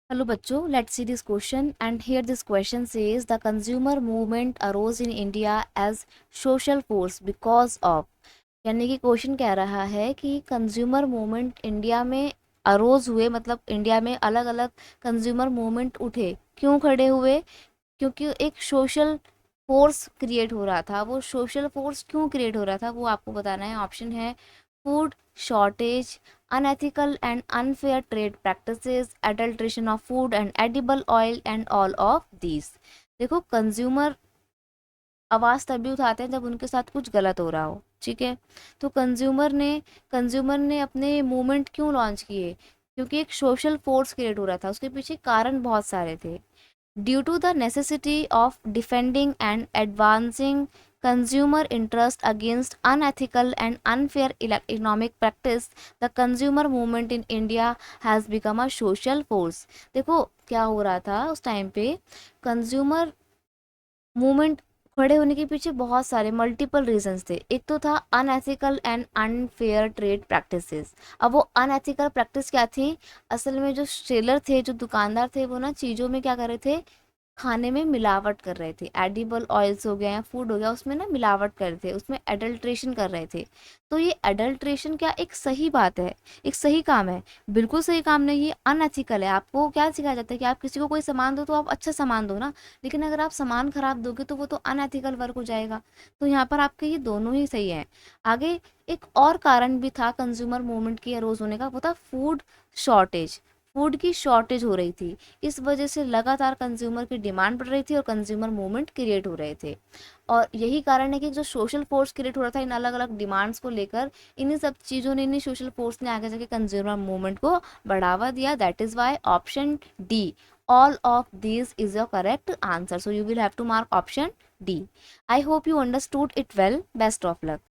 Hello बच्चों, let's see this question and here this question says the consumer movement arose in India as social force because of, यानी कि question कह रहा है कि consumer movement India में arrows हुए, मतलब इंडिया में अलग अलग कंज्यूमर मूवमेंट उठे, क्यों खड़े हुए? क्योंकि एक सोशल फोर्स क्रिएट हो रहा था। वो सोशल फोर्स क्यों क्रिएट हो रहा था वो आपको बताना है। ऑप्शन है food shortage, unethical and unfair trade practices, adulteration of food and edible oil and all of these. देखो, कंज्यूमर आवाज़ तभी उठाते हैं जब उनके साथ कुछ गलत हो रहा हो, ठीक है। तो कंज्यूमर ने अपने मूवमेंट क्यों लॉन्च किए? क्योंकि एक सोशल फोर्स क्रिएट हो रहा था, उसके पीछे कारण बहुत सारे थे। Due to the necessity of defending and advancing consumer interest against unethical and unfair economic practice, the consumer movement in India has become a social force। देखो क्या हो रहा था उस टाइम पे, कंज्यूमर मूवमेंट खड़े होने के पीछे बहुत सारे मल्टीपल रीजंस थे। एक तो था unethical and unfair trade practices. अब वो अनएथिकल प्रैक्टिस क्या थी? असल में जो सेलर थे, जो दुकानदार थे, वो ना चीज़ों में क्या कर रहे थे, खाने में मिलावट कर रहे थे। एडिबल ऑयल्स हो गया या फूड हो गया, उसमें ना मिलावट कर रहे थे, उसमें एडल्ट्रेशन कर रहे थे। तो ये एडल्ट्रेशन क्या एक सही बात है, एक सही काम है? बिल्कुल सही काम नहीं है, अनएथिकल है। आपको क्या सिखाया जाता है कि आप किसी को कोई सामान दो तो आप अच्छा सामान दो ना, लेकिन अगर आप सामान खराब दोगे तो वो तो अनएथिकल वर्क हो जाएगा। तो यहाँ पर आपके ये दोनों ही सही है। आगे एक और कारण भी था कंज्यूमर मूवमेंट की अरोज होने का, वो था फूड शॉर्टेज। फूड की शॉर्टेज हो रही थी, इस वजह से लगातार कंज्यूमर की डिमांड बढ़ रही थी और कंज्यूमर मूवमेंट क्रिएट हो रहे थे। और यही कारण है कि जो सोशल फोर्स क्रिएट हो रहा था इन अलग अलग डिमांड्स को लेकर, इन्हीं सब चीज़ों ने, इन्हीं सोशल फोर्स ने आगे जाके कंज्यूमर मूवमेंट को बढ़ावा दिया। That is why option D, all of these is your correct answer, so you will have to mark option D. I hope you understood it well. Best of luck.